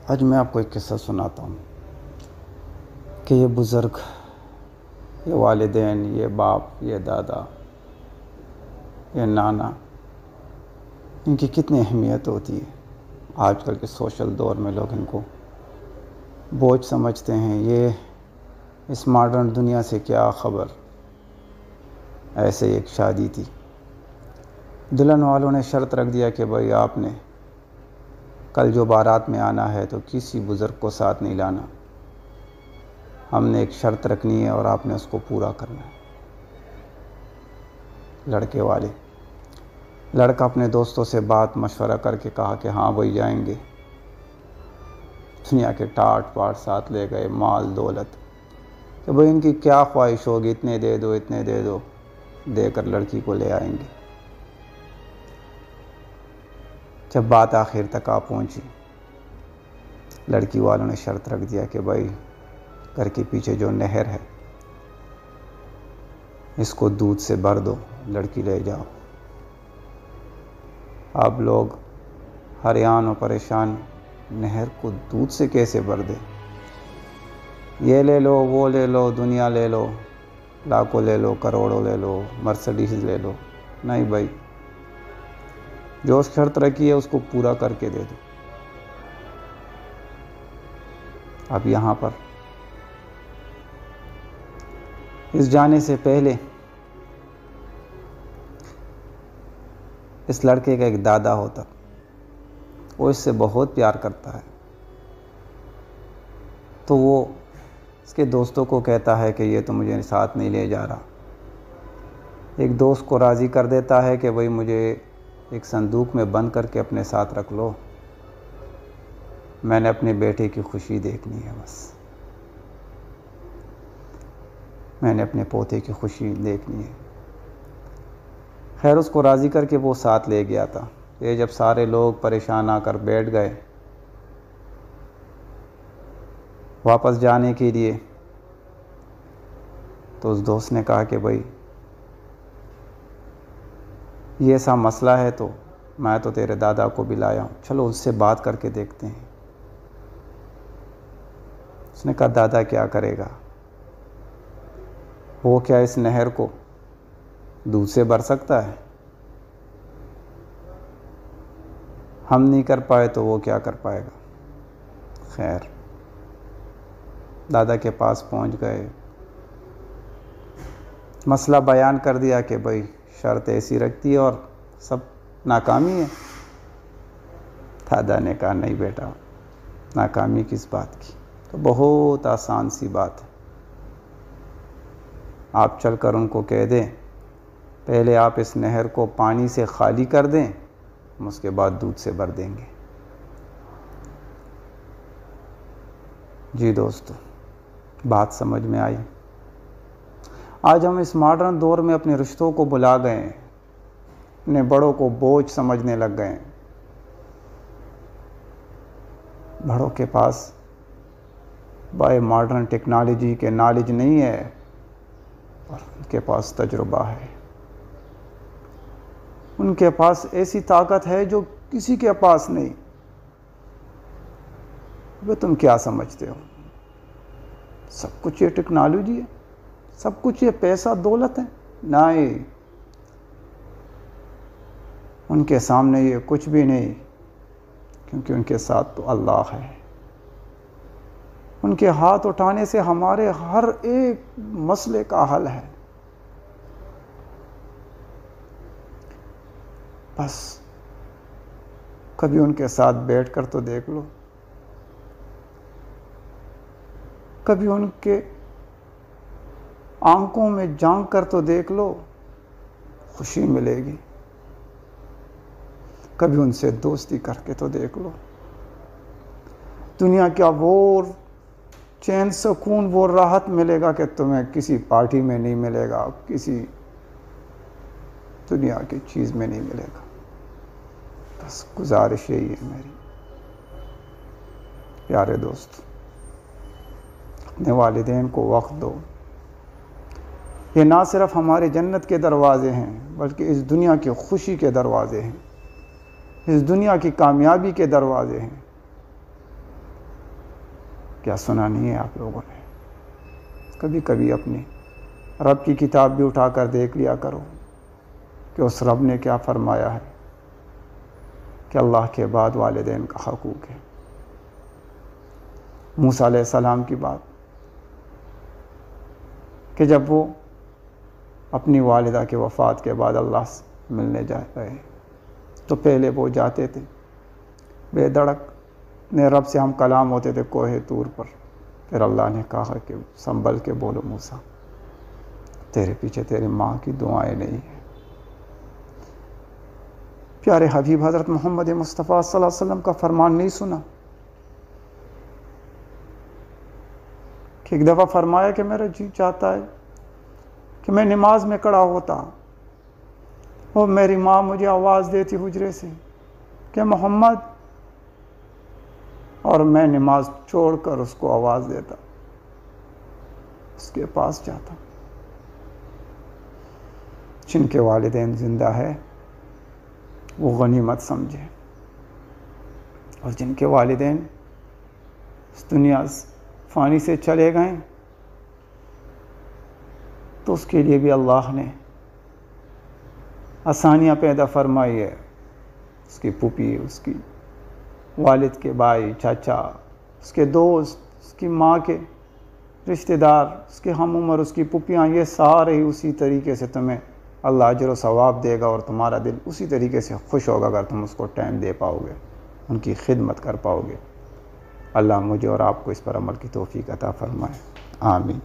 आज मैं आपको एक किस्सा सुनाता हूँ कि ये बुज़ुर्ग, ये वालिदैन, ये बाप, ये दादा, ये नाना, इनकी कितनी अहमियत होती है। आजकल के सोशल दौर में लोग इनको बोझ समझते हैं। ये इस मॉडर्न दुनिया से क्या ख़बर। ऐसे एक शादी थी, दुल्हन वालों ने शर्त रख दिया कि भाई आपने कल जो बारात में आना है तो किसी बुज़ुर्ग को साथ नहीं लाना। हमने एक शर्त रखनी है और आपने उसको पूरा करना है। लड़का अपने दोस्तों से बात मशवरा करके कहा कि हाँ भाई जाएंगे। दुनिया के टाट पाट साथ ले गए, माल दौलत, कि भाई इनकी क्या ख्वाहिश होगी, इतने दे दो, इतने दे दो, देकर लड़की को ले आएंगे। जब बात आखिर तक आ पहुंची, लड़की वालों ने शर्त रख दिया कि भाई घर के पीछे जो नहर है इसको दूध से भर दो, लड़की ले जाओ। अब लोग हैरान और परेशान, नहर को दूध से कैसे भर दे? ये ले लो, वो ले लो, दुनिया ले लो, लाखों ले लो, करोड़ों ले लो, मर्सिडीज ले लो। नहीं भाई, जो शर्त रखी है उसको पूरा करके दे दो। अब यहाँ पर इस जाने से पहले इस लड़के का एक दादा होता, वो इससे बहुत प्यार करता है। तो वो इसके दोस्तों को कहता है कि ये तो मुझे साथ नहीं ले जा रहा। एक दोस्त को राज़ी कर देता है कि भाई मुझे एक संदूक में बंद करके अपने साथ रख लो, मैंने अपने बेटे की खुशी देखनी है, बस मैंने अपने पोते की खुशी देखनी है। खैर, उसको राज़ी करके वो साथ ले गया था। ये जब सारे लोग परेशान आकर बैठ गए वापस जाने के लिए, तो उस दोस्त ने कहा कि भाई ये ऐसा मसला है तो मैं तो तेरे दादा को भी लाया हूँ, चलो उससे बात करके देखते हैं। उसने कहा दादा क्या करेगा, वो क्या इस नहर को दूध से भर सकता है? हम नहीं कर पाए तो वो क्या कर पाएगा। खैर, दादा के पास पहुंच गए, मसला बयान कर दिया कि भाई शर्त ऐसी रखती है और सब नाकामी है। दादा ने कहा नहीं बेटा, नाकामी किस बात की, तो बहुत आसान सी बात है। आप चलकर उनको कह दें पहले आप इस नहर को पानी से खाली कर दें, हम उसके बाद दूध से भर देंगे। जी दोस्तों, बात समझ में आई। आज हम इस मॉडर्न दौर में अपने रिश्तों को भुला गए हैं, अपने बड़ों को बोझ समझने लग गए हैं। बड़ों के पास बाय मॉडर्न टेक्नोलॉजी के नॉलेज नहीं है और उनके पास तजुर्बा है। उनके पास ऐसी ताकत है जो किसी के पास नहीं। वे तुम क्या समझते हो, सब कुछ ये टेक्नोलॉजी है, सब कुछ ये पैसा दौलत है? नहीं, उनके सामने ये कुछ भी नहीं, क्योंकि उनके साथ तो अल्लाह है। उनके हाथ उठाने से हमारे हर एक मसले का हल है। बस कभी उनके साथ बैठकर तो देख लो, कभी उनके आंखों में झांक कर तो देख लो, खुशी मिलेगी। कभी उनसे दोस्ती करके तो देख लो, दुनिया का वो चैन सुकून, वो राहत मिलेगा कि तुम्हें किसी पार्टी में नहीं मिलेगा, किसी दुनिया की चीज़ में नहीं मिलेगा। बस गुजारिश यही है मेरी, प्यारे दोस्त, अपने वालिदैन को वक्त दो। ये ना सिर्फ हमारे जन्नत के दरवाज़े हैं, बल्कि इस दुनिया की खुशी के दरवाज़े हैं, इस दुनिया की कामयाबी के दरवाज़े हैं। क्या सुना नहीं है आप लोगों ने? कभी कभी अपनी रब की किताब भी उठा कर देख लिया करो कि उस रब ने क्या फरमाया है कि अल्लाह के बाद वालिदैन का हकूक़ है। मूसा अलैहिस्सलाम की बात कि जब वो अपनी वालिदा के वफ़ात के बाद अल्लाह से मिलने जा रहे तो पहले वो जाते थे बेधड़क ने रब से हम कलाम होते थे कोहे तूर पर। फिर अल्लाह ने कहा कि संभल के बोलो मूसा, तेरे पीछे तेरी माँ की दुआएं नहीं है। प्यारे हबीब हज़रत मोहम्मद मुस्तफ़ा सल्लल्लाहु अलैहि वसल्लम का फरमान नहीं सुना कि एक दफ़ा फरमाया कि मेरा जी चाहता है कि मैं नमाज में खड़ा होता और मेरी माँ मुझे आवाज़ देती हुजरे से कि मोहम्मद, और मैं नमाज छोड़कर उसको आवाज़ देता, उसके पास जाता। जिनके वालिदैन ज़िंदा है वो गनीमत समझे, और जिनके वालिदैन इस दुनिया फ़ानी से चले गए तो उसके लिए भी अल्लाह ने आसानियाँ पैदा फरमाई है। उसकी पुपी, उसकी वालिद के भाई, चाचा, उसके दोस्त, उसकी माँ के रिश्तेदार, उसके हम उम्र, उसकी पुपियाँ, ये सारे ही उसी तरीके से तुम्हें अल्लाह अजर व सवाब देगा और तुम्हारा दिल उसी तरीके से खुश होगा अगर तुम उसको टाइम दे पाओगे, उनकी खिदमत कर पाओगे। अल्लाह मुझे और आपको इस पर अमल की तौफीक अता फरमाए। आमीन।